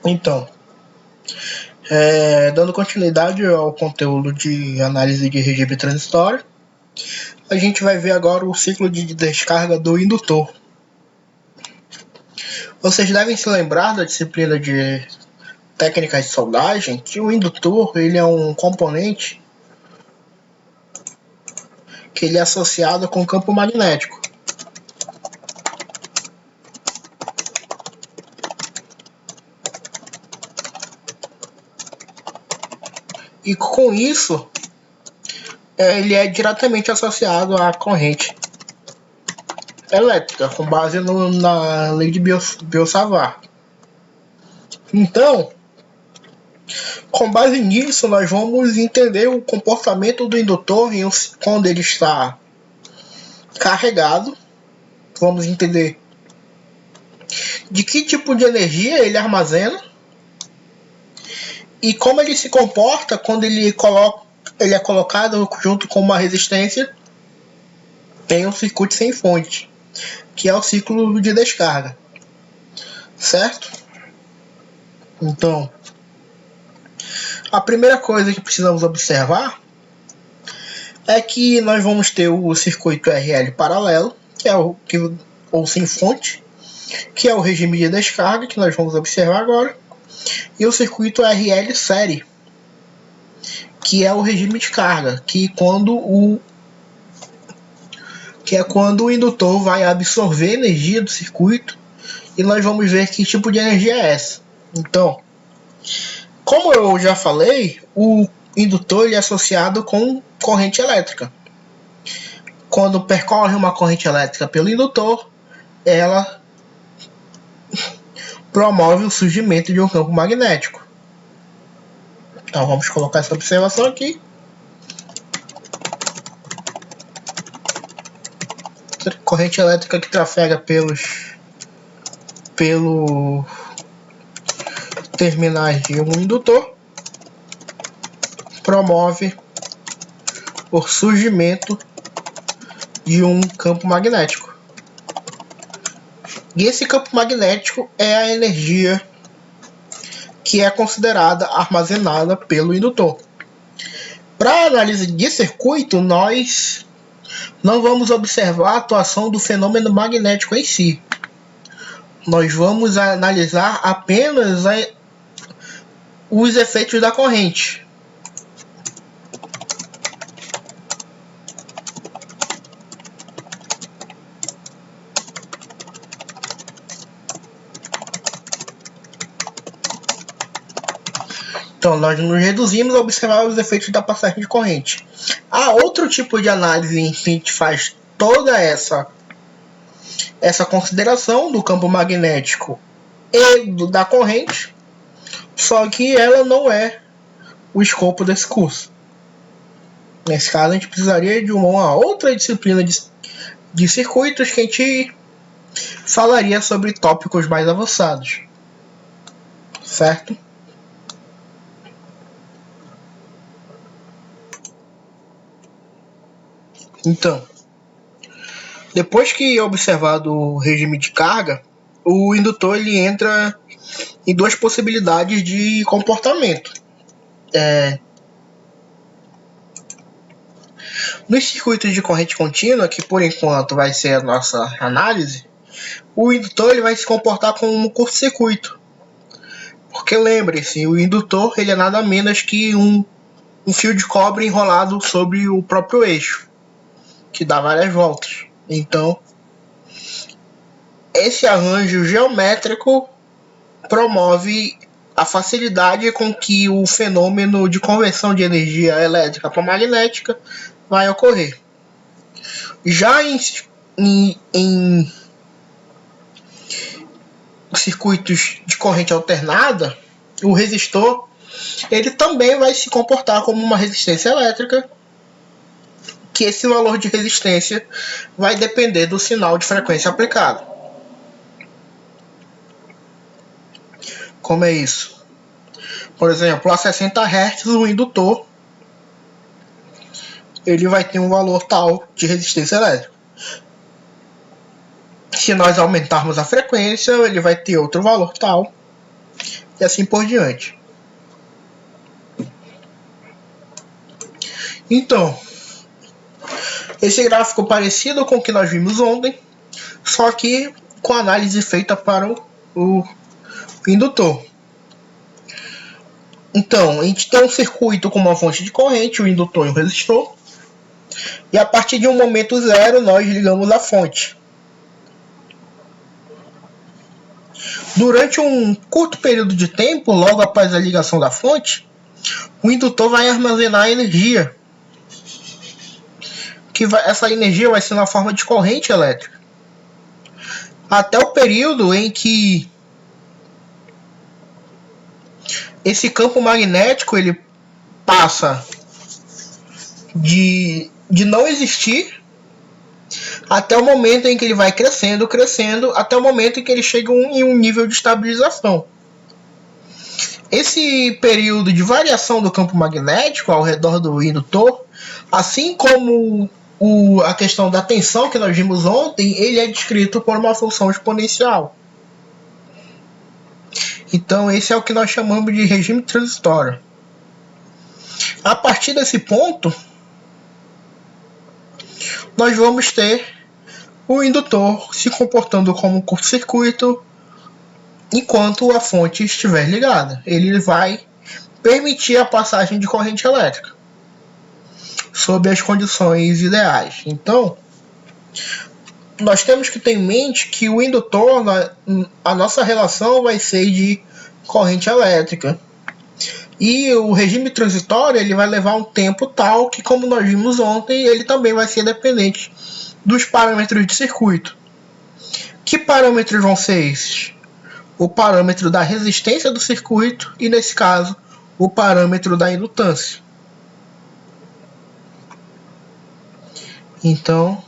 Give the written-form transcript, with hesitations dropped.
Então, dando continuidade ao conteúdo de análise de regime transitório, a gente vai ver agora o ciclo de descarga do indutor. Vocês devem se lembrar da disciplina de técnicas de soldagem que o indutor ele é um componente que ele é associado com o campo magnético. E com isso, ele é diretamente associado à corrente elétrica, com base na lei de Biot-Savart. Então, com base nisso, nós vamos entender o comportamento do indutor quando ele está carregado. Vamos entender de que tipo de energia ele armazena e como ele se comporta quando ele é colocado junto com uma resistência em um circuito sem fonte, que é o ciclo de descarga, certo? Então, a primeira coisa que precisamos observar é que nós vamos ter o circuito RL paralelo, ou sem fonte, que é o regime de descarga, que nós vamos observar agora, e o circuito RL série, que é o regime de carga, que é quando o indutor vai absorver energia do circuito, e nós vamos ver que tipo de energia é essa. Então, como eu já falei, o indutor ele é associado com corrente elétrica. Quando percorre uma corrente elétrica pelo indutor, ela promove o surgimento de um campo magnético. Então vamos colocar essa observação aqui. Corrente elétrica que trafega pelo terminais de um indutor promove o surgimento de um campo magnético. E esse campo magnético é a energia que é considerada armazenada pelo indutor. Para análise de circuito, nós não vamos observar a atuação do fenômeno magnético em si. Nós vamos analisar apenas os efeitos da corrente. Então, nós nos reduzimos a observar os efeitos da passagem de corrente. Há outro tipo de análise em que a gente faz toda essa consideração do campo magnético e da corrente, só que ela não é o escopo desse curso. Nesse caso, a gente precisaria de uma outra disciplina de circuitos que a gente falaria sobre tópicos mais avançados, certo? Então, depois que é observado o regime de carga, o indutor ele entra em duas possibilidades de comportamento. Nos circuitos de corrente contínua, que por enquanto vai ser a nossa análise, o indutor ele vai se comportar como um curto-circuito. Porque lembre-se, o indutor ele é nada menos que um fio de cobre enrolado sobre o próprio eixo, que dá várias voltas. Então, esse arranjo geométrico promove a facilidade com que o fenômeno de conversão de energia elétrica para magnética vai ocorrer. Já em circuitos de corrente alternada, o resistor ele também vai se comportar como uma resistência elétrica, que esse valor de resistência vai depender do sinal de frequência aplicado. Como é isso? Por exemplo, a 60 Hz o indutor ele vai ter um valor tal de resistência elétrica. Se nós aumentarmos a frequência, ele vai ter outro valor tal e assim por diante. Então, esse gráfico parecido com o que nós vimos ontem, só que com análise feita para o indutor. Então, a gente tem um circuito com uma fonte de corrente, o indutor e o resistor, e a partir de um momento zero nós ligamos a fonte. Durante um curto período de tempo, logo após a ligação da fonte, o indutor vai armazenar energia. Essa energia vai ser na forma de corrente elétrica. Até o período em que esse campo magnético ele passa de não existir até o momento em que ele vai crescendo, até o momento em que ele chega em um nível de estabilização. Esse período de variação do campo magnético ao redor do indutor, assim como a questão da tensão que nós vimos ontem, ele é descrito por uma função exponencial. Então esse é o que nós chamamos de regime transitório. A partir desse ponto, nós vamos ter o indutor se comportando como um curto-circuito enquanto a fonte estiver ligada. Ele vai permitir a passagem de corrente elétrica sob as condições ideais. Então, nós temos que ter em mente que o indutor, a nossa relação vai ser de corrente elétrica. E o regime transitório ele vai levar um tempo tal que, como nós vimos ontem, ele também vai ser dependente dos parâmetros de circuito. Que parâmetros vão ser esses? O parâmetro da resistência do circuito e, nesse caso, o parâmetro da indutância. Então,